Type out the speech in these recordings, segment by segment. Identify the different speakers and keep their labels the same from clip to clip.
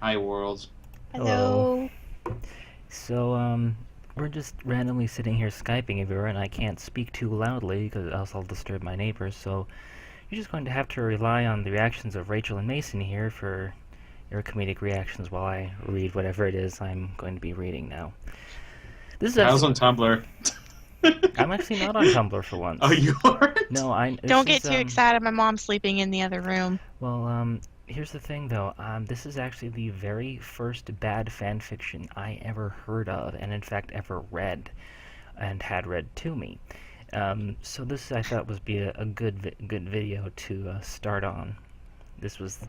Speaker 1: Hi, world.
Speaker 2: Hello.
Speaker 3: Hello. So, we're just randomly sitting here Skyping everywhere, and I can't speak too loudly because else I'll disturb my neighbors, so you're just going to have to rely on the reactions of Rachel and Mason here for your comedic reactions while I read whatever it is I'm going to be reading now. This is
Speaker 1: I was
Speaker 3: actually...
Speaker 1: on Tumblr.
Speaker 3: I'm actually not on Tumblr for once.
Speaker 1: Oh, you aren't?
Speaker 3: No,
Speaker 2: Don't get too excited. My mom's sleeping in the other room.
Speaker 3: Well, here's the thing, though. This is actually the very first bad fan fiction I ever heard of, and in fact ever read, and had read to me. So this I thought would be a good video to start on. This was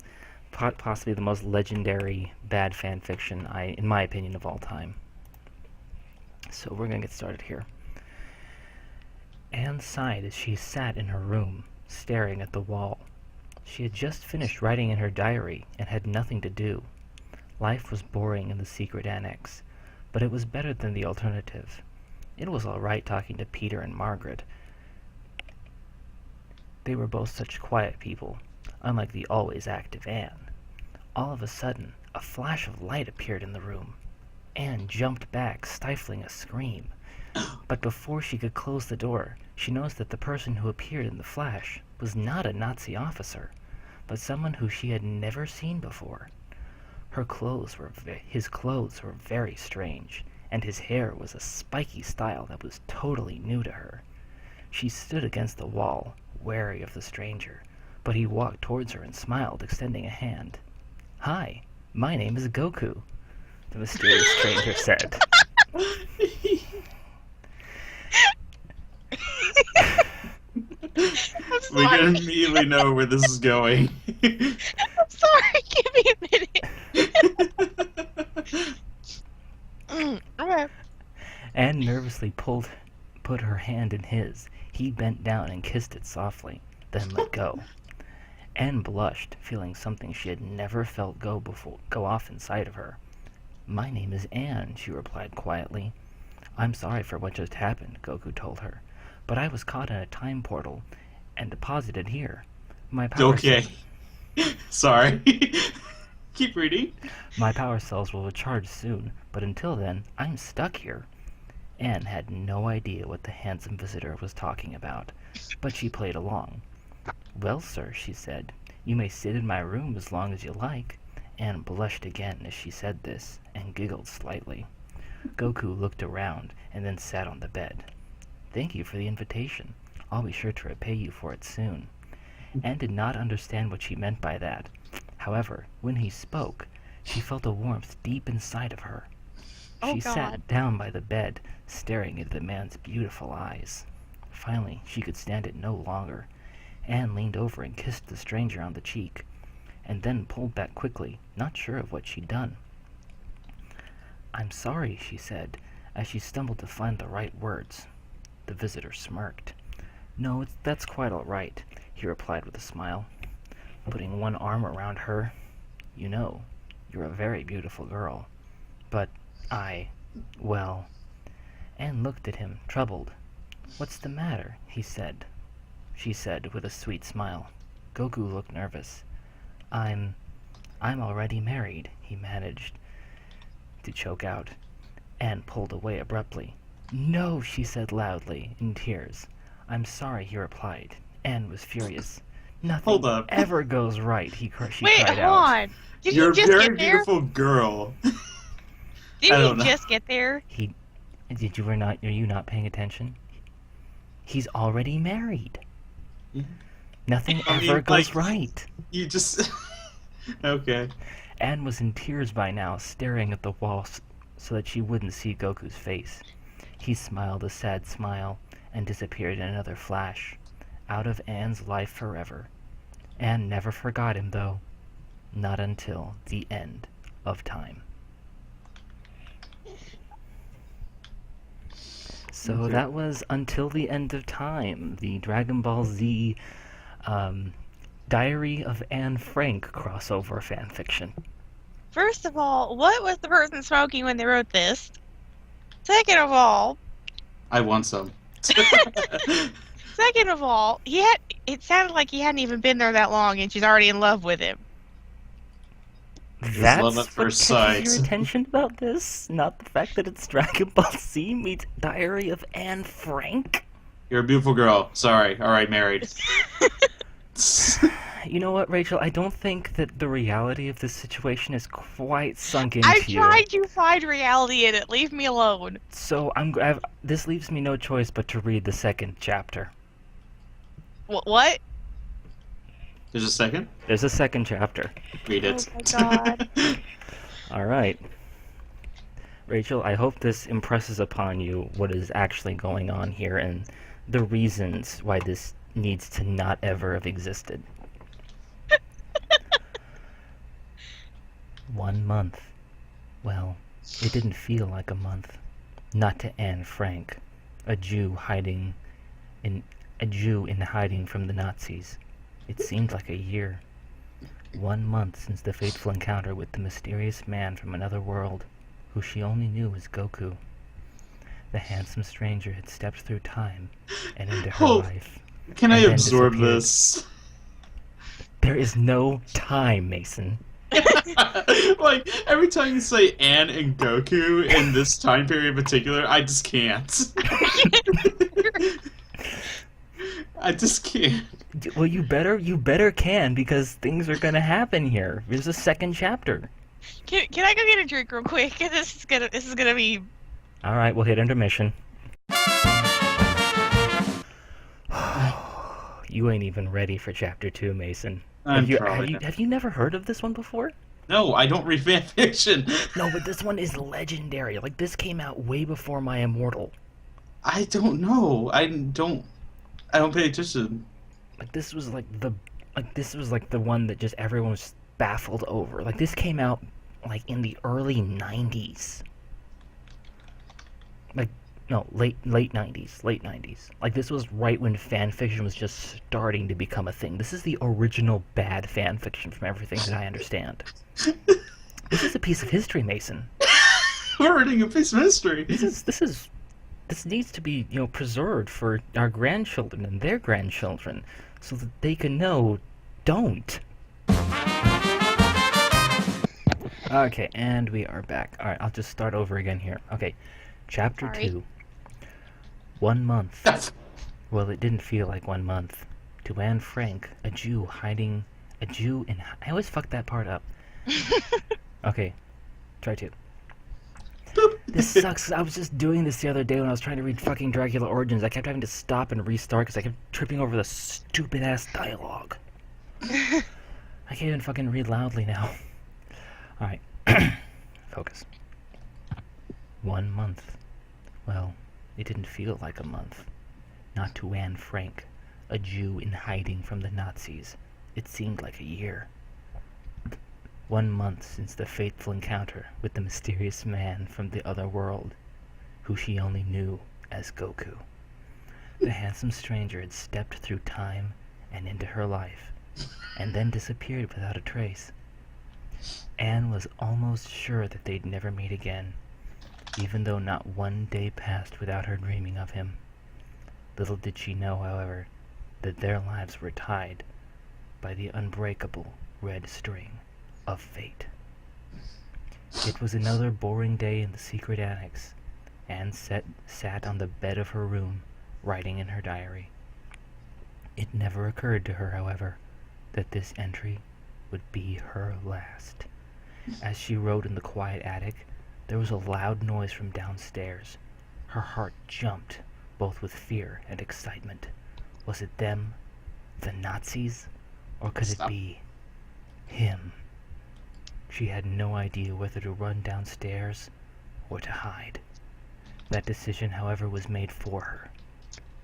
Speaker 3: possibly the most legendary bad fan fiction, in my opinion, of all time. So we're gonna get started here. Anne sighed as she sat in her room, staring at the wall. She had just finished writing in her diary and had nothing to do. Life was boring in the secret annex, but it was better than the alternative. It was all right talking to Peter and Margaret. They were both such quiet people, unlike the always active Anne. All of a sudden, a flash of light appeared in the room. Anne jumped back, stifling a scream. But before she could close the door, she noticed that the person who appeared in the flash was not a Nazi officer, but someone who she had never seen before. His clothes were very strange, and his hair was a spiky style that was totally new to her. She stood against the wall, wary of the stranger, but he walked towards her and smiled, extending a hand. "Hi, my name is Goku," the mysterious stranger said.
Speaker 1: We can immediately know where this is going.
Speaker 2: I'm sorry. Give me a minute. Okay.
Speaker 3: Anne nervously put her hand in his. He bent down and kissed it softly, then let go. Anne blushed, feeling something she had never felt go off inside of her. "My name is Anne," she replied quietly. "I'm sorry for what just happened," Goku told her, "but I was caught in a time portal and deposited here. My power
Speaker 1: Okay. Sorry. Keep reading.
Speaker 3: My power cells will recharge soon, but until then, I'm stuck here." Anne had no idea what the handsome visitor was talking about, but she played along. "Well, sir," she said, "you may sit in my room as long as you like." Anne blushed again as she said this, and giggled slightly. Goku looked around, and then sat on the bed. "Thank you for the invitation. I'll be sure to repay you for it soon." Anne did not understand what she meant by that. However, when he spoke, she felt a warmth deep inside of her. She sat down by the bed, staring into the man's beautiful eyes. Finally, she could stand it no longer. Anne leaned over and kissed the stranger on the cheek, and then pulled back quickly, not sure of what she'd done. "I'm sorry," she said, as she stumbled to find the right words. The visitor smirked. "No, that's quite all right," he replied with a smile, putting one arm around her. "You know, you're a very beautiful girl. But well..." Anne looked at him, troubled. "What's the matter?" She said with a sweet smile. Goku looked nervous. I'm already married," he managed to choke out. Anne pulled away abruptly. "No," she said loudly, in tears. "I'm sorry," he replied. Anne was furious. "Nothing
Speaker 1: Hold up.
Speaker 3: ever goes right," she
Speaker 2: Wait,
Speaker 3: cried
Speaker 2: hold
Speaker 3: out.
Speaker 2: on. Did
Speaker 1: You're
Speaker 2: he
Speaker 1: a
Speaker 2: just
Speaker 1: very
Speaker 2: get there?
Speaker 1: beautiful girl.
Speaker 2: Did
Speaker 1: I
Speaker 2: he
Speaker 1: don't know.
Speaker 2: just get there?
Speaker 3: Are you not paying attention? He's already married.
Speaker 1: Yeah.
Speaker 3: Nothing
Speaker 1: I mean,
Speaker 3: ever goes
Speaker 1: like,
Speaker 3: right.
Speaker 1: You just... Okay.
Speaker 3: Anne was in tears by now, staring at the wall so that she wouldn't see Goku's face. He smiled a sad smile and disappeared in another flash, out of Anne's life forever. Anne never forgot him, though. Not until the end of time. So
Speaker 1: Okay.
Speaker 3: that was Until the End of Time, the Dragon Ball Z Diary of Anne Frank crossover fanfiction.
Speaker 2: First of all, what was the person smoking when they wrote this? Second of all,
Speaker 1: I want some.
Speaker 2: Second of all, it sounded like he hadn't even been there that long and she's already in love with him.
Speaker 3: That's
Speaker 1: love at
Speaker 3: what
Speaker 1: first
Speaker 3: catches
Speaker 1: sight.
Speaker 3: your attention about this? Not the fact that it's Dragon Ball Z meets Diary of Anne Frank?
Speaker 1: You're a beautiful girl. Sorry. All right, married.
Speaker 3: You know what, Rachel? I don't think that the reality of this situation is quite sunk into
Speaker 2: I
Speaker 3: you.
Speaker 2: tried to find reality in it. Leave me alone.
Speaker 3: So this leaves me no choice but to read the second chapter.
Speaker 2: What?
Speaker 1: There's a second.
Speaker 3: There's a second chapter.
Speaker 1: Read it.
Speaker 2: Oh my god.
Speaker 3: All right. Rachel, I hope this impresses upon you what is actually going on here and the reasons why this needs to not ever have existed. 1 month. Well, it didn't feel like a month. Not to Anne Frank, a Jew in hiding from the Nazis. It seemed like a year. 1 month since the fateful encounter with the mysterious man from another world, who she only knew as Goku. The handsome stranger had stepped through time and into her
Speaker 1: Oh,
Speaker 3: life.
Speaker 1: Can I
Speaker 3: And then
Speaker 1: absorb
Speaker 3: disappeared.
Speaker 1: this?
Speaker 3: There is no time, Mason.
Speaker 1: Like, every time you say Anne and Goku in this time period in particular, I just can't. I just can't.
Speaker 3: Well, you better can, because things are gonna happen here. There's a second chapter.
Speaker 2: Can I go get a drink real quick? This is gonna be.
Speaker 3: All right, we'll hit intermission. You ain't even ready for chapter 2, Mason.
Speaker 1: I'm
Speaker 3: Have you never heard of this one before?
Speaker 1: No, I don't read fanfiction.
Speaker 3: No, but this one is legendary. Like, this came out way before My Immortal.
Speaker 1: I don't know. I don't pay attention.
Speaker 3: Like, this was like the one that just everyone was baffled over. Like, this came out like in the early 90s. Like, no, late 90s. Like, this was right when fanfiction was just starting to become a thing. This is the original bad fanfiction from everything that I understand. This is a piece of history, Mason.
Speaker 1: We're reading a piece of history.
Speaker 3: This needs to be, preserved for our grandchildren and their grandchildren, so that they can know. Don't. Okay, and we are back. All right, I'll just start over again here. Okay, chapter
Speaker 2: Sorry.
Speaker 3: 2. 1 month. Well, it didn't feel like 1 month. To Anne Frank, a Jew in. I always fuck that part up. Okay, try to. This sucks. I was just doing this the other day when I was trying to read fucking Dracula Origins. I kept having to stop and restart because I kept tripping over the stupid-ass dialogue. I can't even fucking read loudly now. Alright. Focus. 1 month. Well, it didn't feel like a month. Not to Anne Frank, a Jew in hiding from the Nazis. It seemed like a year. 1 month since the fateful encounter with the mysterious man from the other world, who she only knew as Goku. The handsome stranger had stepped through time and into her life, and then disappeared without a trace. Anne was almost sure that they'd never meet again, even though not one day passed without her dreaming of him. Little did she know, however, that their lives were tied by the unbreakable red string of fate. It was another boring day in the secret annex. Anne sat on the bed of her room, writing in her diary. It never occurred to her, however, that this entry would be her last. As she wrote in the quiet attic, there was a loud noise from downstairs. Her heart jumped, both with fear and excitement. Was it them? The Nazis? Or could it be him? She had no idea whether to run downstairs or to hide. That decision, however, was made for her.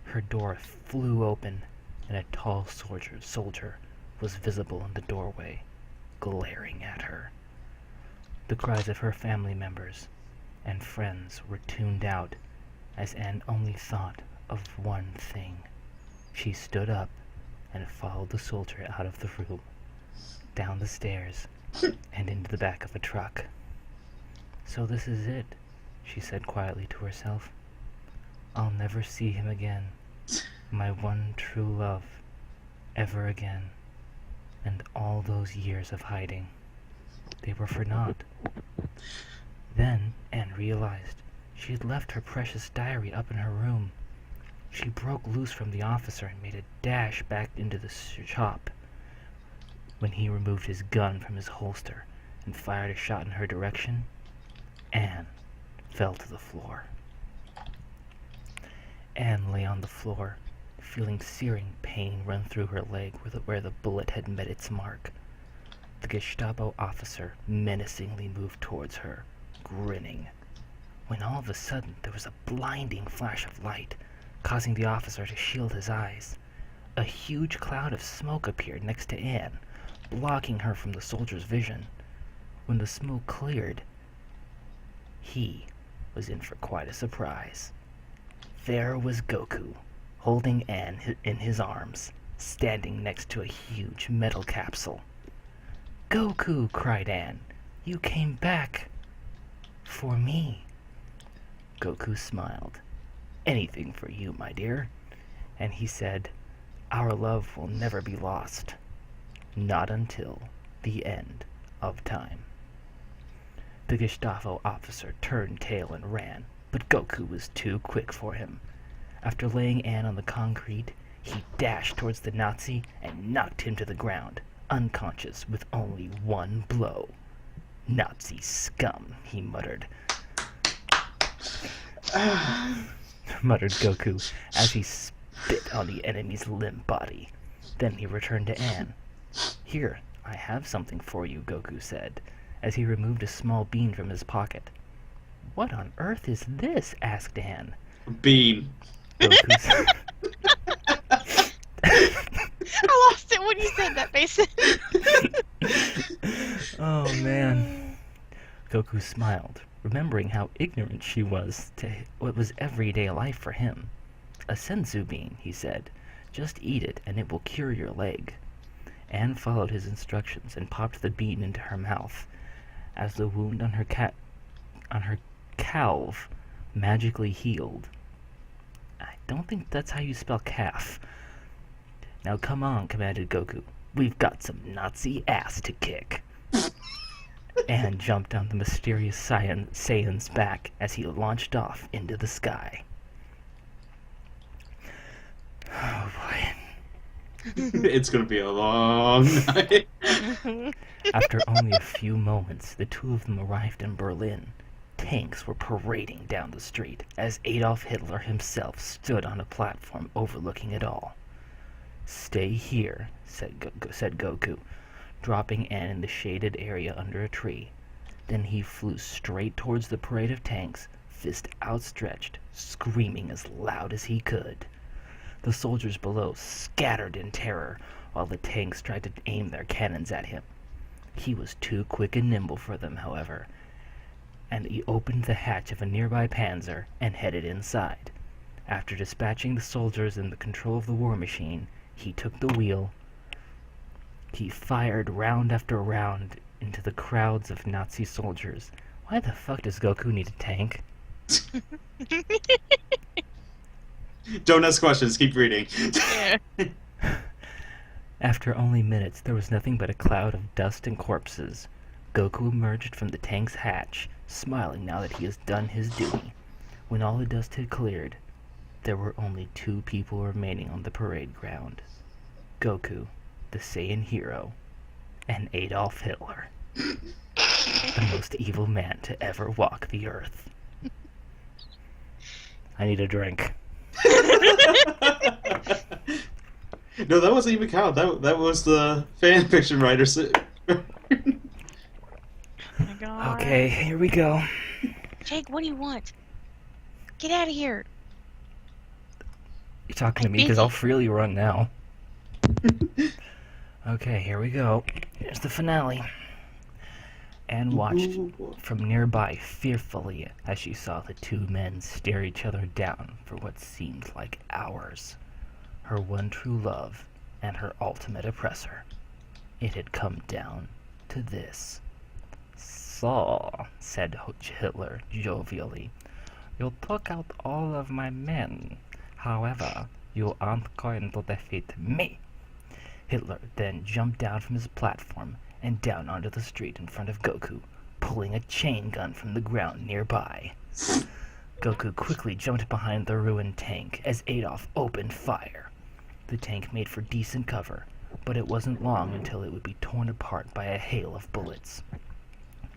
Speaker 3: Her door flew open, and a tall soldier was visible in the doorway, glaring at her. The cries of her family members and friends were tuned out, as Anne only thought of one thing. She stood up and followed the soldier out of the room, down the stairs, and into the back of a truck. So this is it, she said quietly to herself. I'll never see him again, my one true love, ever again, and all those years of hiding. They were for naught. Then Anne realized she had left her precious diary up in her room. She broke loose from the officer and made a dash back into the shop. When he removed his gun from his holster and fired a shot in her direction, Anne fell to the floor. Anne lay on the floor, feeling searing pain run through her leg where the bullet had met its mark. The Gestapo officer menacingly moved towards her, grinning, when all of a sudden there was a blinding flash of light, causing the officer to shield his eyes. A huge cloud of smoke appeared next to Anne, blocking her from the soldier's vision. When the smoke cleared, he was in for quite a surprise. There was Goku, holding Anne in his arms, standing next to a huge metal capsule. "Goku!" cried Anne. "You came back for me." Goku smiled. "Anything for you, my dear." And he said, "Our love will never be lost. Not until the end of time." The Gestapo officer turned tail and ran, but Goku was too quick for him. After laying Anne on the concrete, he dashed towards the Nazi and knocked him to the ground, unconscious with only one blow. "Nazi scum," he muttered. Muttered Goku as he spit on the enemy's limp body. Then he returned to Anne. "Here, I have something for you," Goku said, as he removed a small bean from his pocket. "What on earth is this?" asked Anne.
Speaker 1: Bean.
Speaker 3: Goku said,
Speaker 2: I lost it when you said that, Mason.
Speaker 3: "Oh man." Goku smiled, remembering how ignorant she was to what was everyday life for him. "A senzu bean," he said. "Just eat it and it will cure your leg." Anne followed his instructions and popped the bean into her mouth. As the wound on her calf magically healed. I don't think that's how you spell calf. "Now come on," commanded Goku. "We've got some Nazi ass to kick." Anne jumped on the mysterious Saiyan's back as he launched off into the sky. Oh boy.
Speaker 1: It's gonna be a long night.
Speaker 3: After only a few moments, the two of them arrived in Berlin. Tanks were parading down the street as Adolf Hitler himself stood on a platform overlooking it all. "Stay here," said Goku, dropping Anne in the shaded area under a tree. Then he flew straight towards the parade of tanks, fist outstretched, screaming as loud as he could. The soldiers below scattered in terror, while the tanks tried to aim their cannons at him. He was too quick and nimble for them, however, and he opened the hatch of a nearby panzer and headed inside. After dispatching the soldiers in the control of the war machine, he took the wheel. He fired round after round into the crowds of Nazi soldiers. Why the fuck does Goku need a tank?
Speaker 1: Don't ask questions, keep reading.
Speaker 2: Yeah.
Speaker 3: After only minutes, there was nothing but a cloud of dust and corpses. Goku emerged from the tank's hatch, smiling now that he has done his duty. When all the dust had cleared, there were only two people remaining on the parade ground. Goku, the Saiyan hero, and Adolf Hitler, the most evil man to ever walk the earth. I need a drink.
Speaker 1: No, that wasn't even Kyle. That was the fan fiction writer.
Speaker 2: Oh my God.
Speaker 3: Okay, here we go.
Speaker 2: Jake, what do you want? Get out of here.
Speaker 3: You're talking to me because I'll freely run now. Okay, here we go. Here's the finale. Anne watched from nearby fearfully as she saw the two men stare each other down for what seemed like hours. Her one true love and her ultimate oppressor. It had come down to this. "So," said Hitler jovially, "you took out all of my men. However, you aren't going to defeat me." Hitler then jumped down from his platform and down onto the street in front of Goku, pulling a chain gun from the ground nearby. Goku quickly jumped behind the ruined tank as Adolf opened fire. The tank made for decent cover, but it wasn't long until it would be torn apart by a hail of bullets.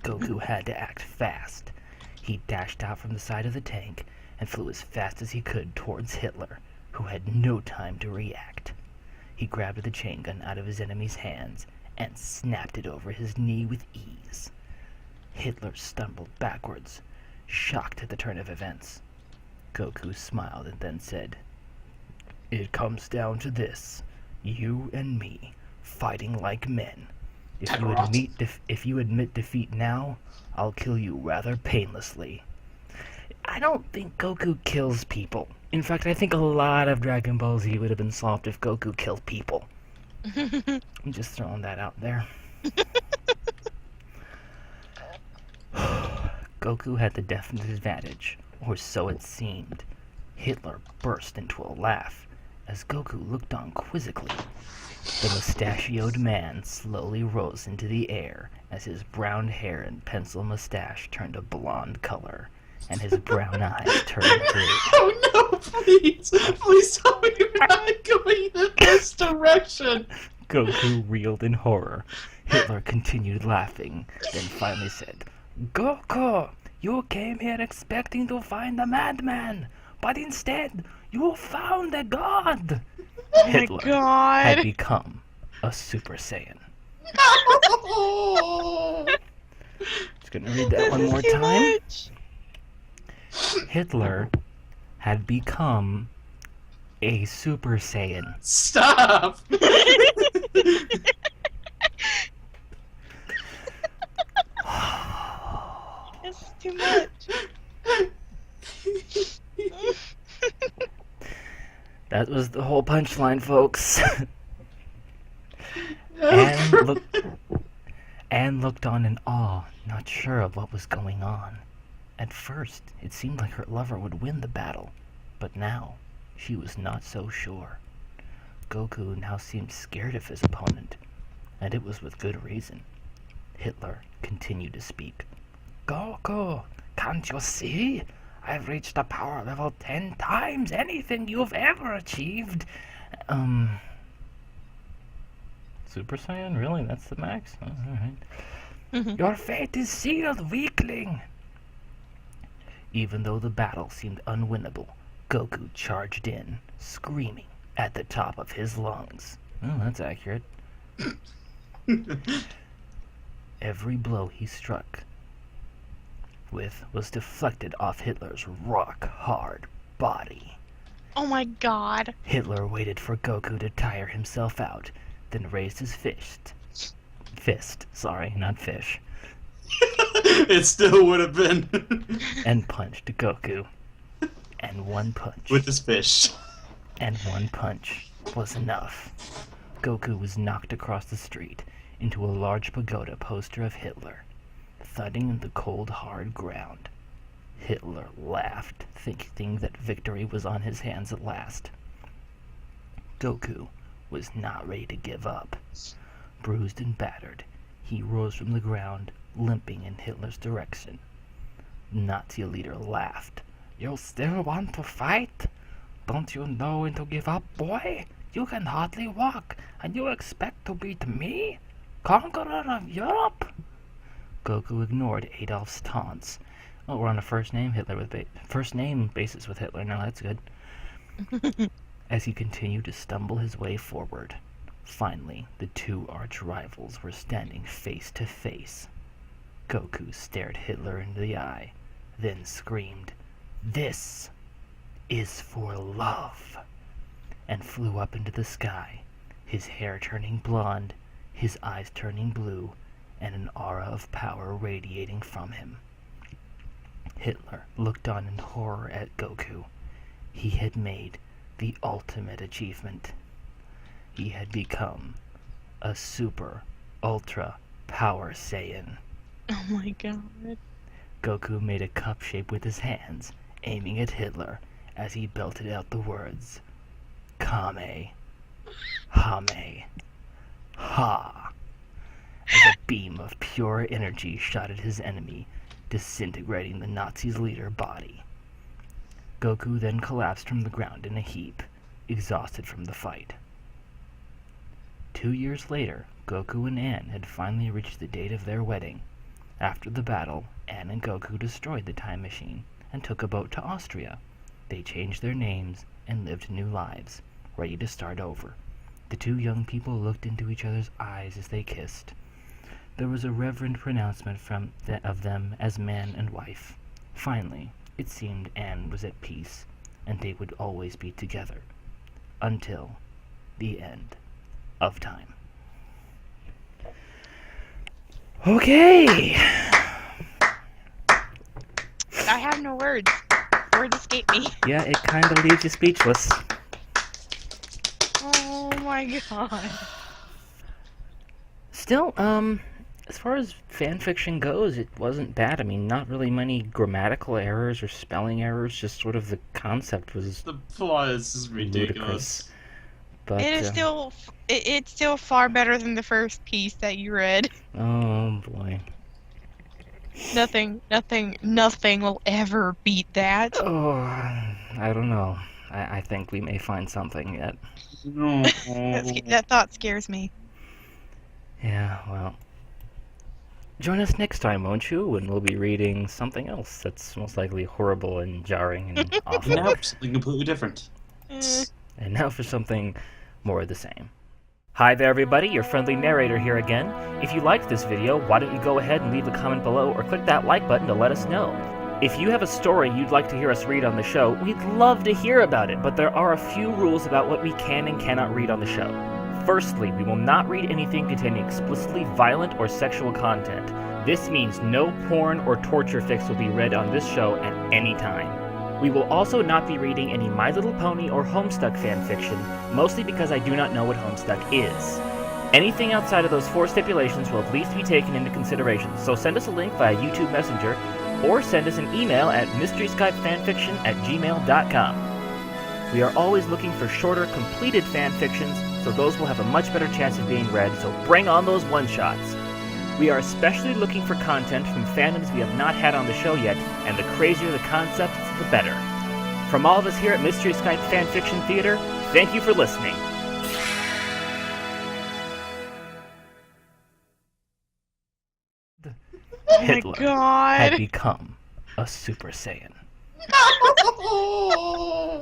Speaker 3: Goku had to act fast. He dashed out from the side of the tank and flew as fast as he could towards Hitler, who had no time to react. He grabbed the chain gun out of his enemy's hands and snapped it over his knee with ease. Hitler stumbled backwards, shocked at the turn of events. Goku smiled and then said, "It comes down to this. You and me, fighting like men. If you admit defeat now, I'll kill you rather painlessly." I don't think Goku kills people. In fact, I think a lot of Dragon Ball Z would have been solved if Goku killed people. I'm just throwing that out there. Goku had the definite advantage, or so it seemed. Hitler burst into a laugh as Goku looked on quizzically. The mustachioed man slowly rose into the air as his brown hair and pencil mustache turned a blonde color, and his brown eyes turned blue.
Speaker 1: Oh no, please! Please tell me you're not going in this direction!
Speaker 3: Goku reeled in horror. Hitler continued laughing, then finally said, "Goku, you came here expecting to find a madman, but instead you found a god!"
Speaker 2: Oh
Speaker 3: Hitler
Speaker 2: my god.
Speaker 3: had become a Super Saiyan.
Speaker 1: No!
Speaker 3: Just gonna read that
Speaker 2: This
Speaker 3: one
Speaker 2: is
Speaker 3: more
Speaker 2: too
Speaker 3: time.
Speaker 2: much.
Speaker 3: Hitler had become a Super Saiyan.
Speaker 1: Stop!
Speaker 2: This is too much.
Speaker 3: That was the whole punchline, folks.
Speaker 1: Oh,
Speaker 3: Anne looked on in awe, not sure of what was going on. At first, it seemed like her lover would win the battle, but now she was not so sure. Goku now seemed scared of his opponent, and it was with good reason. Hitler continued to speak. "Goku, can't you see? I've reached a power level 10 times anything you've ever achieved." Super Saiyan? Really? That's the max? Oh, alright. "Your fate is sealed, weakling!" Even though the battle seemed unwinnable, Goku charged in, screaming at the top of his lungs. Oh, that's accurate. Every blow he struck with was deflected off Hitler's rock-hard body.
Speaker 2: Oh my god.
Speaker 3: Hitler waited for Goku to tire himself out, then raised his fist, not fish,
Speaker 1: It still would have been.
Speaker 3: and punched Goku. And one punch.
Speaker 1: With his fish.
Speaker 3: And one punch was enough. Goku was knocked across the street into a large pagoda poster of Hitler, thudding in the cold, hard ground. Hitler laughed, thinking that victory was on his hands at last. Goku was not ready to give up. Bruised and battered, he rose from the ground, limping in Hitler's direction. The Nazi leader laughed. "You still want to fight? Don't you know when to give up, boy? You can hardly walk, and you expect to beat me? Conqueror of Europe?" Goku ignored Adolf's taunts. Oh, we're on a first name basis with Hitler now. That's good. As he continued to stumble his way forward, finally the two arch rivals were standing face to face. Goku stared Hitler in the eye, then screamed, "This is for love," and flew up into the sky, his hair turning blonde, his eyes turning blue, and an aura of power radiating from him. Hitler looked on in horror at Goku. He had made the ultimate achievement. He had become a super, ultra power Saiyan.
Speaker 2: Oh my god.
Speaker 3: Goku made a cup shape with his hands, aiming at Hitler as he belted out the words, "Kame, Hame, Ha." As a beam of pure energy shot at his enemy, disintegrating the Nazi's leader body. Goku then collapsed from the ground in a heap, exhausted from the fight. 2 years later, Goku and Ann had finally reached the date of their wedding. After the battle, Ann and Goku destroyed the time machine and took a boat to Austria. They changed their names and lived new lives, ready to start over. The two young people looked into each other's eyes as they kissed. There was a reverent pronouncement of them as man and wife. Finally, it seemed Anne was at peace, and they would always be together. Until the end of time. Okay!
Speaker 2: I have no words. Words escape me.
Speaker 3: Yeah, it kind of leaves you speechless.
Speaker 2: Oh my god.
Speaker 3: Still, as far as fanfiction goes, it wasn't bad. I mean, not really many grammatical errors or spelling errors, just sort of the concept was
Speaker 1: The plot is just ridiculous.
Speaker 3: ludicrous. But,
Speaker 2: It is still, it's still far better than the first piece that you read.
Speaker 3: oh boy.
Speaker 2: Nothing will ever beat that.
Speaker 3: Oh, I don't know. I think we may find something yet.
Speaker 1: No.
Speaker 2: That thought scares me.
Speaker 3: Yeah, well. Join us next time, won't you? And we'll be reading something else that's most likely horrible and jarring and awful.
Speaker 1: Now for something completely different.
Speaker 3: And now for something more of the same. Hi there everybody, your friendly narrator here again. If you liked this video, why don't you go ahead and leave a comment below or click that like button to let us know. If you have a story you'd like to hear us read on the show, we'd love to hear about it, but there are a few rules about what we can and cannot read on the show. Firstly, we will not read anything containing explicitly violent or sexual content. This means no porn or torture fics will be read on this show at any time. We will also not be reading any My Little Pony or Homestuck fanfiction, mostly because I do not know what Homestuck is. Anything outside of those 4 stipulations will at least be taken into consideration, so send us a link via YouTube Messenger, or send us an email at MysterySkypeFanFiction@gmail.com. We are always looking for shorter, completed fanfictions, so those will have a much better chance of being read, so bring on those one-shots. We are especially looking for content from fandoms we have not had on the show yet, and the crazier the concept, the better. From all of us here at Mystery Skype Fanfiction Theater, thank you for listening.
Speaker 2: Oh
Speaker 3: Hitler
Speaker 2: my god.
Speaker 3: had become a Super Saiyan.
Speaker 1: No!